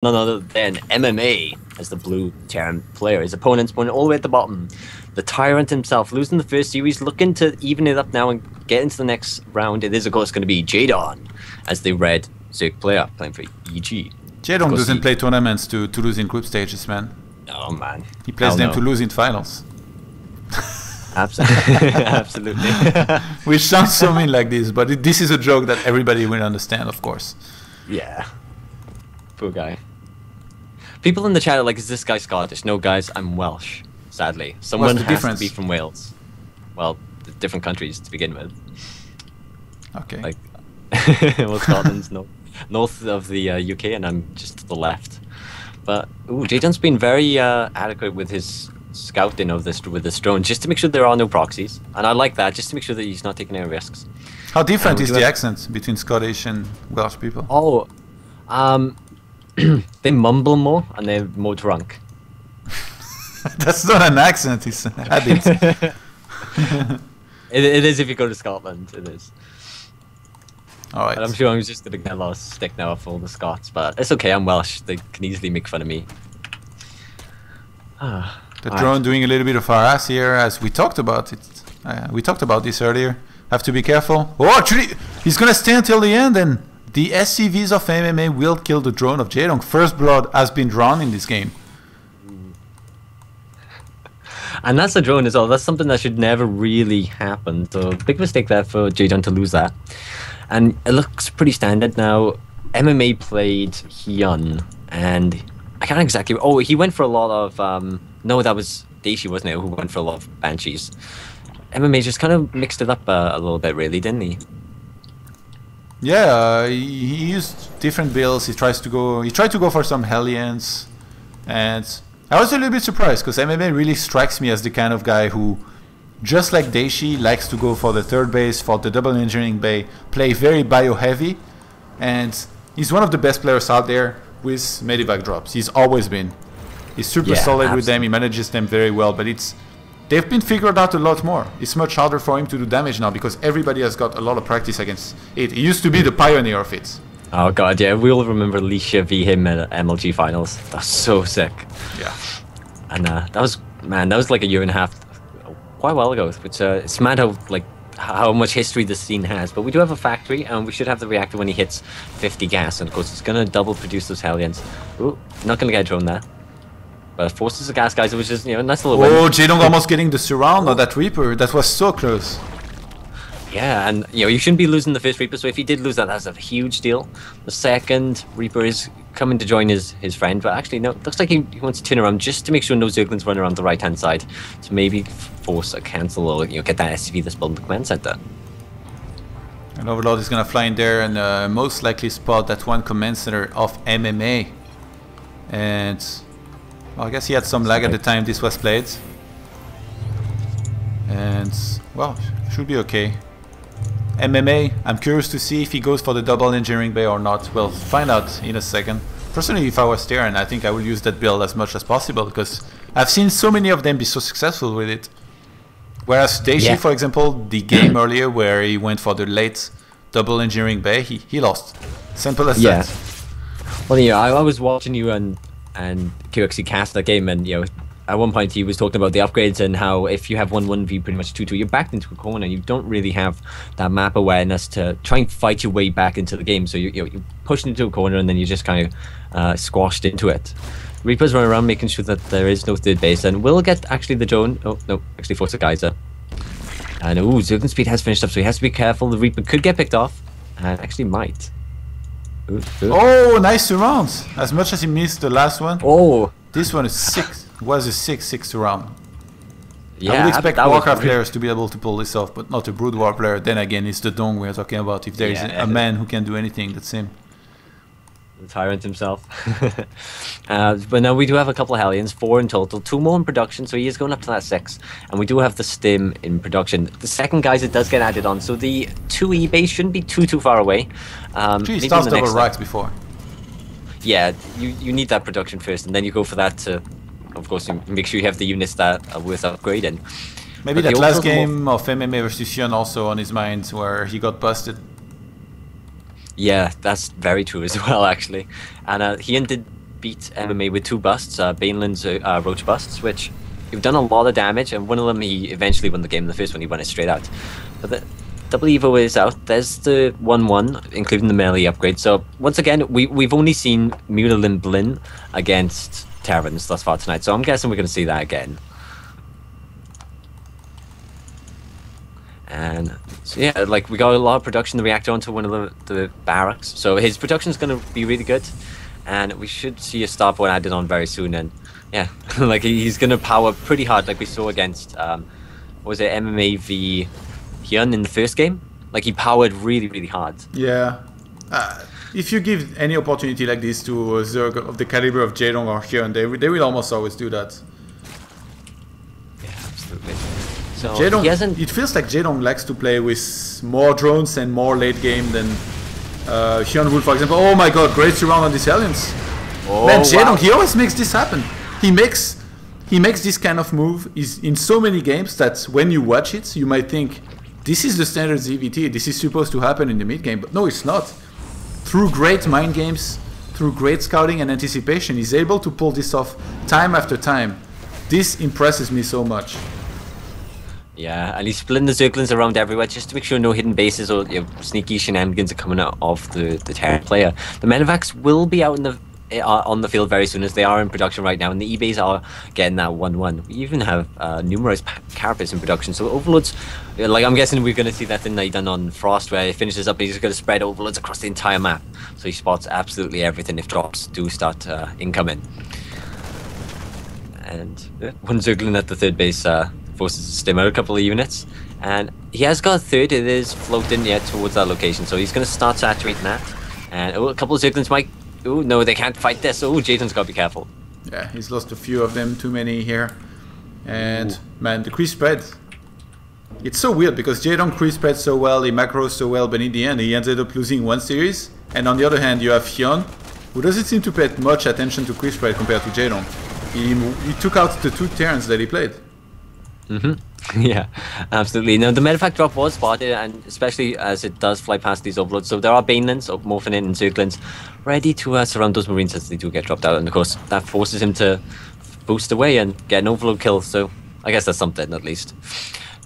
none other than MMA as the blue term player. His opponent's one all the way at the bottom. The Tyrant himself, losing the first series, looking to even it up now and get into the next round. It is, of course, going to be Jaedong as the red Zerg player playing for EG. Jaedong doesn't play tournaments to lose in group stages, man. Oh, man. He plays them to lose in finals. Absolutely. Absolutely. Which sounds so mean like this, but this is a joke that everybody will understand, of course. Yeah. Poor guy. People in the chat are like, is this guy Scottish? No, guys, I'm Welsh, sadly. Someone has to be from Wales. Well, different countries to begin with. Okay. Like, well, Scotland's north of the UK, and I'm just to the left. But, ooh, Jaedong's been very adequate with his scouting of this with this drone, just to make sure there are no proxies. And I like that, just to make sure that he's not taking any risks. How different is the accent between Scottish and Welsh people? Oh, they mumble more and they're more drunk. That's not an accent, it's an habit. It is if you go to Scotland, it is. Alright. And I'm sure I'm just going to get a lot of stick now for all the Scots, but it's okay, I'm Welsh, they can easily make fun of me. The drone doing a little bit of our ass here, as we talked about it. We talked about this earlier. Have to be careful. Oh, actually, he's gonna stay until the end, and the SCVs of MMA will kill the drone of Jaedong. First blood has been drawn in this game. And that's a drone as well. That's something that should never really happen. So big mistake there for Jaedong to lose that. And it looks pretty standard now. MMA played Hyun, and I can't exactly. Oh, he went for a lot of. No, that was Daishi, wasn't it? Who went for a lot of Banshees. MMA just kind of mixed it up a little bit, really, didn't he? Yeah, he used different builds. He tried to go for some Hellions, and I was a little bit surprised because MMA really strikes me as the kind of guy who, just like Daishi, likes to go for the third base, for the double engineering bay, play very bio heavy, and he's one of the best players out there with medivac drops. He's always been. He's super solid with them. He manages them very well, but they've been figured out a lot more. It's much harder for him to do damage now because everybody has got a lot of practice against it. He used to be the pioneer of it. Oh god, yeah, we all remember Leisha v him at MLG finals. That's so sick. Yeah. And that was like a year and a half, quite a while ago. Which it's mad how much history this scene has. But we do have a factory, and we should have the reactor when he hits 50 gas, and of course it's gonna double produce those Hellions. Ooh, not gonna get a drone there. But forces the gas, guys, which is, you know, nice little win. Oh, Jaedong almost getting the surround on that Reaper. That was so close. Yeah, and, you know, you shouldn't be losing the first Reaper, so if he did lose that, that's a huge deal. The second Reaper is coming to join his friend, but actually, no, it looks like he wants to turn around just to make sure no Zerglings run around the right-hand side to maybe force a cancel or, you know, get that SCV that's built in the command center. And Overlord is going to fly in there and most likely spot that one command center of MMA. And... well, I guess he had some lag at the time this was played. And, well, should be okay. MMA, I'm curious to see if he goes for the double engineering bay or not. We'll find out in a second. Personally, if I was there, and I think I will use that build as much as possible, because I've seen so many of them be so successful with it. Whereas Daishi, for example, the game earlier where he went for the late double engineering bay, he lost. Simple as that. Well, yeah, I was watching you and QXC cast that game, and, you know, at one point he was talking about the upgrades and how if you have 1-1v pretty much 2-2, you're backed into a corner. You don't really have that map awareness to try and fight your way back into the game. So you're pushed into a corner and then you're just kind of squashed into it. Reaper's running around making sure that there is no third base, and we'll get actually the drone. Oh no, actually force a geyser. And ooh, Zerglin speed has finished up, so he has to be careful. The Reaper could get picked off, and actually might. Ooh. Oh, nice surrounds! As much as he missed the last one. Oh, this one is 6. Was a 6-6 round. Yeah, I would expect Warcraft players to be able to pull this off, but not a Brood War player. Then again, it's the Dong we're talking about. If there is a man who can do anything, that's him. The Tyrant himself. But now we do have a couple of Hellions, 4 in total, 2 more in production, so he is going up to that 6. And we do have the Stim in production. The second, guys, it does get added on, so the 2E base shouldn't be too far away. He starts double racks before. Yeah, you need that production first, and then you go for that to, of course, you make sure you have the units that are worth upgrading. Maybe that last game of MMA versus Hyun also on his mind, where he got busted. Yeah, that's very true as well, actually. And Hyun did beat MMA with 2 busts, Baneland's Roach busts, which have done a lot of damage, and one of them he eventually won the game. The first one he won it straight out. But the double Evo is out. There's the 1-1, including the melee upgrade. So once again, we've only seen Mutalin Blin against Terrans thus far tonight, so I'm guessing we're going to see that again. And so yeah, like, we got a lot of production, the reactor onto one of the barracks, so his production is going to be really good, and we should see a star point added on very soon. And yeah, like, he's going to power pretty hard, like we saw against what was it, MMA v Hyun in the first game. Like, he powered really hard. Yeah, if you give any opportunity like this to a Zerg of the caliber of Jaedong or Hyun, they will almost always do that. Yeah, absolutely. So Jaedong, it feels like Jaedong likes to play with more drones and more late game than Hyun would, for example. Oh my god, great surround on these aliens. Oh, man, Jaedong, wow. He always makes this happen. He makes this kind of move in so many games that when you watch it, you might think, this is the standard ZVT, this is supposed to happen in the mid game, but no, it's not. Through great mind games, through great scouting and anticipation, he's able to pull this off time after time. This impresses me so much. Yeah, and he's splitting the Zerglings around everywhere just to make sure no hidden bases or sneaky shenanigans are coming out of the Terran player. The Medivacs will be out on the field very soon, as they are in production right now, and the eBays are getting that 1-1. We even have numerous Carapace in production, so Overlords, like, I'm guessing we're going to see that thing that he done on Frost, where he finishes up and he's going to spread Overlords across the entire map, so he spots absolutely everything if drops do start incoming. And one Zergling at the third base forces to stim out a couple of units, and he has got a third. It is floating towards that location, so he's going to start saturating that. And a couple of Zerglings might... Oh no, they can't fight this. Oh, Jaedong's got to be careful. Yeah, he's lost a few of them, too many here. And man, the crease spread. It's so weird because Jaedong crease spread so well, he macros so well, but in the end he ended up losing one series. And on the other hand, you have Hyun, who doesn't seem to pay much attention to crease spread compared to Jaedong. He took out the 2 Terrans that he played. Yeah, absolutely. Now, the Medivac drop was spotted, and especially as it does fly past these Overlords. So there are Banelands, morphing in, and Zerglings ready to surround those Marines as they do get dropped out. And of course, that forces him to boost away and get an Overlord kill. So I guess that's something, at least.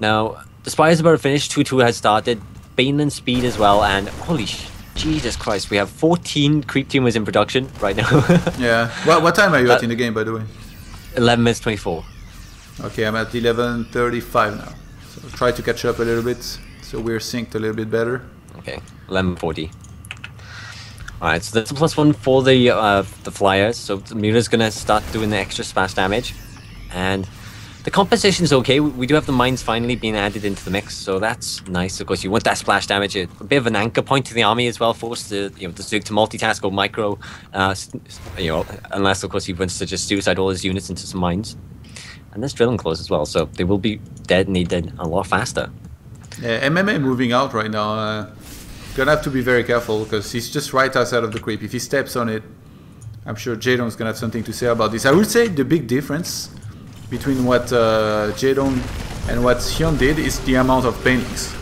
Now, the Spire's about to finish. 2-2 has started. Baneland speed as well. And holy Jesus Christ, we have 14 Creep Teamers in production right now. Yeah. What time are you at in the game, by the way? 11 minutes 24. Okay, I'm at 11:35 now. So try to catch up a little bit, so we're synced a little bit better. Okay, 11:40. Alright, so that's a +1 for the flyers. So the Mura's gonna start doing the extra splash damage, and the composition is okay. We do have the mines finally being added into the mix, so that's nice. Of course, you want that splash damage, a bit of an anchor point to the army as well, force the the Zerg to multitask or micro, unless of course he wants to just suicide all his units into some mines. And there's drilling claws as well, so they will be detonated a lot faster. Yeah, MMA moving out right now. Gonna have to be very careful because he's just right outside of the creep. If he steps on it, I'm sure Jaedong's gonna have something to say about this. I would say the big difference between what Jaedong and what Hyun did is the amount of banelings.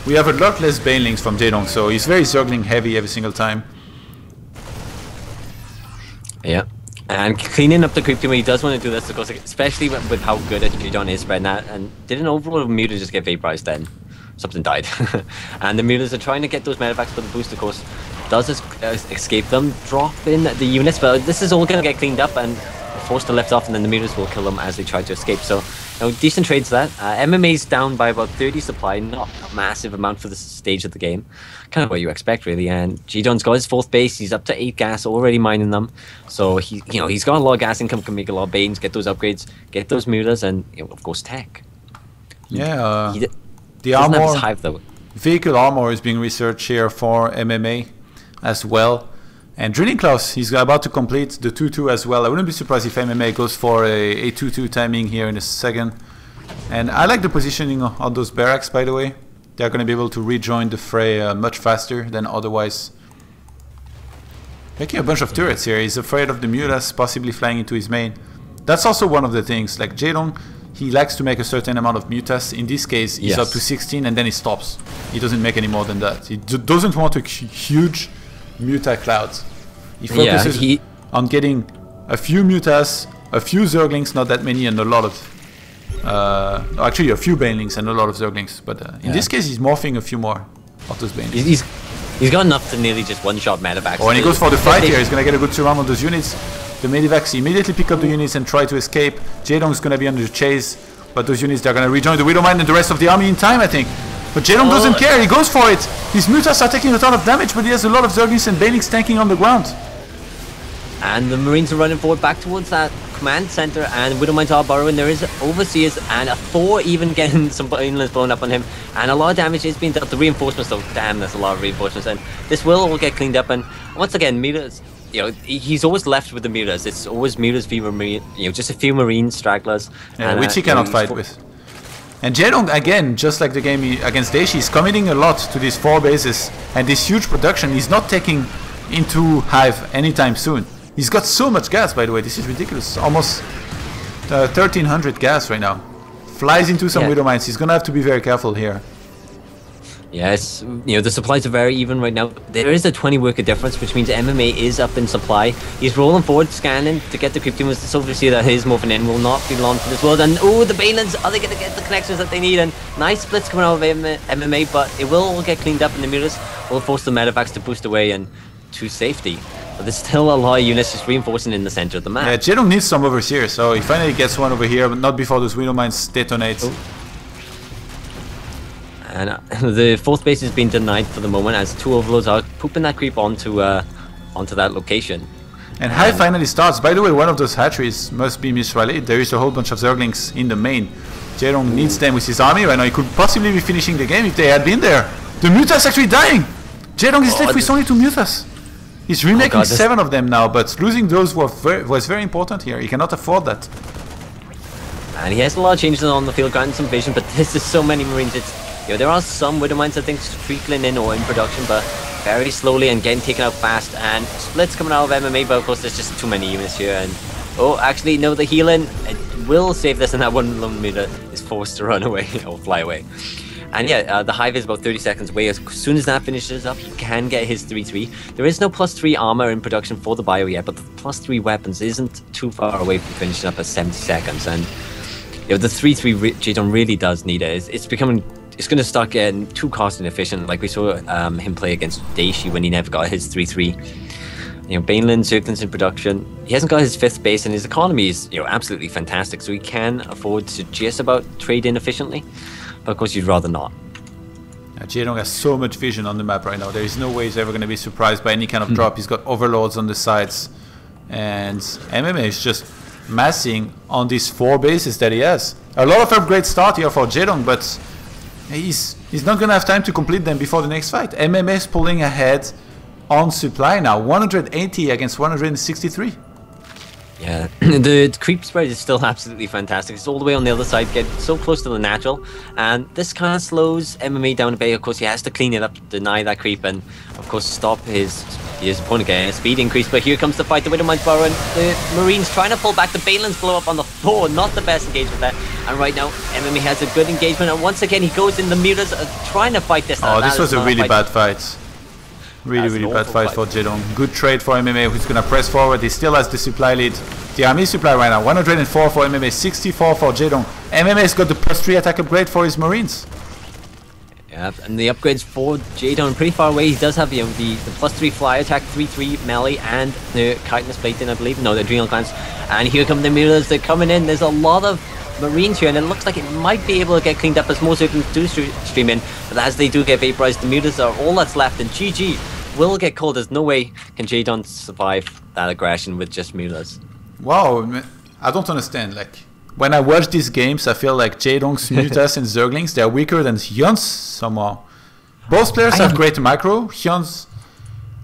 We have a lot less banelings from Jaedong, so he's very Zergling heavy every single time. Yeah. And cleaning up the creep team, he does want to do this, of course, especially with how good Jaedong is spreading that. And did an Overlord of Muta just get vaporized then? Something died. And the Mutas are trying to get those Medivacs for the boost, of course. Does escape them, drop in the units, but this is all going to get cleaned up and forced to lift off, and then the Mutas will kill them as they try to escape. So, decent trades that. MMA's down by about 30 supply, not a massive amount for this stage of the game. Kind of what you expect, really. And Jaedong's got his 4th base. He's up to 8 gas, already mining them. So he's got a lot of gas income, can make a lot of Banes, get those upgrades, get those Mutas, and of course tech. Yeah, the armor, hive, though. Vehicle armor is being researched here for MMA as well. And Drilling Claws, he's about to complete the 2-2 as well. I wouldn't be surprised if MMA goes for a 2-2 timing here in a second. And I like the positioning of those barracks, by the way. They're going to be able to rejoin the fray much faster than otherwise. Making a bunch of turrets here. He's afraid of the Mutas possibly flying into his main. That's also one of the things. Like Jaedong, he likes to make a certain amount of Mutas. In this case, he's up to 16 and then he stops. He doesn't make any more than that. He doesn't want a huge Muta cloud. He focuses, on getting a few Mutas, a few Zerglings, not that many, and a lot of... actually, a few Banelings and a lot of Zerglings. But in this case, he's morphing a few more of those Banelings. He's got enough to nearly just one-shot Medivacs. Oh, and he goes for the fight here. He's going to get a good surround on those units. The Medivacs immediately pick up the units and try to escape. Jaedong is going to be under the chase. But those units, they're going to rejoin the Widowmine and the rest of the army in time, I think. But Jaedong doesn't care. He goes for it. His Mutas are taking a ton of damage, but he has a lot of Zerglings and Banelings tanking on the ground. And the Marines are running forward back towards that command center, and Widowmines are burrowing. There is Overseers and a Thor even getting some Banelings blown up on him, and a lot of damage is being dealt. The reinforcements, though, damn, there's a lot of reinforcements, and this will all get cleaned up. And once again, Miras, you know, he's always left with the Miras. It's always Miras v Marine, you know, just a few Marine stragglers, and, which he cannot fight with. And Jaedong, again, just like the game against Daishi, is committing a lot to these 4 bases and this huge production. He's not taking into Hive anytime soon. He's got so much gas, by the way. This is ridiculous. Almost 1300 gas right now. Flies into some Widowmines. He's gonna have to be very careful here. Yes, you know, the supplies are very even right now. There is a 20 worker difference, which means MMA is up in supply. He's rolling forward, scanning to get the creep team. With this overseer that is moving in, will not be long for this world. And oh, the Banelings, are they going to get the connections that they need? And nice splits coming out of MMA, but it will all get cleaned up, and the Miras will force the Medivacs to boost away and to safety. But there's still a lot of units just reinforcing in the center of the map. Yeah, Jaedong needs some overseers, so he finally gets one over here, but not before those Widowmines detonate. Oh. And the 4th base is being denied for the moment as 2 overlords are pooping that creep onto that location. And Hive finally starts. By the way, one of those hatcheries must be misrallied. There is a whole bunch of Zerglings in the main. Jaedong needs them with his army right now. He could possibly be finishing the game if they had been there. The Mutas actually dying! Jaedong is left with only 2 Mutas. He's remaking 7 of them now, but losing those was very important here. He cannot afford that. And he has a lot of changes on the field, granting some vision, but this is so many Marines. You know, there are some Widowmines, I think, trickling in or in production, but very slowly and getting taken out fast. And splits coming out of MMA, but of course there's just too many units here. And oh, actually, no, the healing will save this, and that one lone meter is forced to run away or fly away. And yeah, the Hive is about 30 seconds away. As soon as that finishes up, he can get his 3-3. There is no +3 armor in production for the bio yet, but the +3 weapons isn't too far away from finishing up at 70 seconds. And you know, the 3-3 Jaedong really does need it. It's becoming... It's going to start getting too cost inefficient, like we saw him play against Daishi when he never got his 3-3. You know, Baneland, Zerglings in production. He hasn't got his 5th base, and his economy is, you know, absolutely fantastic. So he can afford to just about trade in efficiently. But of course, you'd rather not. Jaedong has so much vision on the map right now. There is no way he's ever going to be surprised by any kind of drop. He's got overlords on the sides, and MMA is just massing on these 4 bases that he has. A lot of upgrades start here for Jaedong, but he's not going to have time to complete them before the next fight. MMA is pulling ahead on supply now. 180 against 163. Yeah, the creep spread is still absolutely fantastic. It's all the way on the other side, get so close to the natural, and this kind of slows MMA down a bit. Of course, he has to clean it up, deny that creep, and of course stop his opponent getting a speed increase. But here comes the fight. The Widowmines burrow, and the Marines trying to pull back. The Banelings blow up on the floor. Not the best engagement there. And right now, MMA has a good engagement, and once again he goes in. The Mutas trying to fight this. Oh, this was a really bad fight. Really bad fight for Jaedong. Good trade for MMA, who's going to press forward. He still has the supply lead. The army supply right now, 104 for MMA, 64 for Jaedong. MMA's got the +3 attack upgrade for his Marines. Yeah, and the upgrades for Jaedong pretty far away. He does have, you know, the +3 fly attack, 3-3 melee, and the chitinous plating, I believe. No, the adrenal glands. And here come the Mutas. They're coming in. There's a lot of Marines here, and it looks like it might be able to get cleaned up as more Zerglings do stream in. But as they do get vaporized, the Mutas are all that's left, and GG will get called. There's no way can Jaedong survive that aggression with just Mutas. Wow, I don't understand. Like, when I watch these games, I feel like Jaedong's Mutas and Zerglings, they're weaker than Hyun's somehow. Both players have great macro. Hyun's,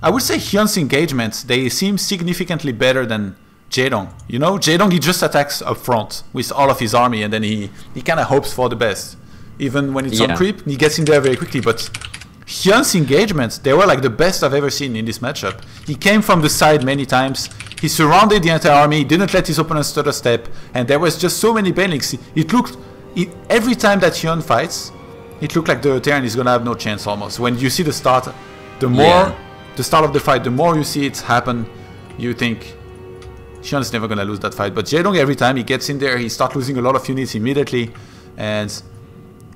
I would say Hyun's engagements, they seem significantly better than Jaedong. You know, Jaedong, he just attacks up front with all of his army, and then he kind of hopes for the best. Even when it's on creep, he gets in there very quickly. But Hyun's engagements, they were like the best I've ever seen in this matchup. He came from the side many times. He surrounded the entire army, didn't let his opponent stutter step, and there was just so many Banelings. It looked, every time that Hyun fights, it looked like the Terran is gonna have no chance almost. When you see the start, the more, the start of the fight, the more you see it happen, you think, Hyun's never gonna lose that fight. But Jaedong, every time he gets in there, he starts losing a lot of units immediately. And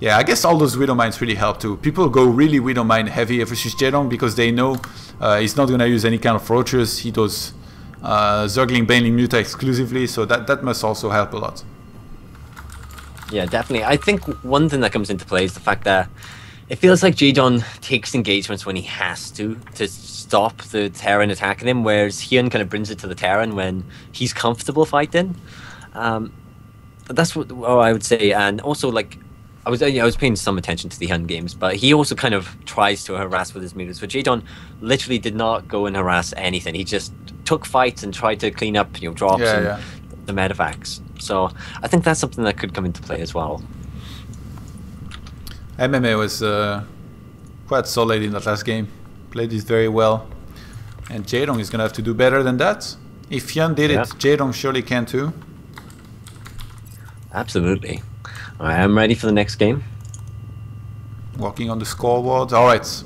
yeah, I guess all those Widow Mines really help too. People go really Widow Mine heavy versus Jaedong because they know he's not gonna use any kind of roaches. He does Zergling, Baneling, Muta exclusively, so that must also help a lot. Yeah, definitely. I think one thing that comes into play is the fact that it feels like Jaedong takes engagements when he has to stop the Terran attacking him, whereas Hyun kind of brings it to the Terran when he's comfortable fighting. That's what I would say. And also, like, I was paying some attention to the Hyun games, but he also kind of tries to harass with his meters. But Jaedong literally did not go and harass anything. He just took fights and tried to clean up, drops and the medevacts. So I think that's something that could come into play as well. MMA was quite solid in that last game. Played it very well. And Jaedong is going to have to do better than that. If Hyun did it, Jaedong surely can too. Absolutely. I am ready for the next game. Walking on the scoreboard. Alright.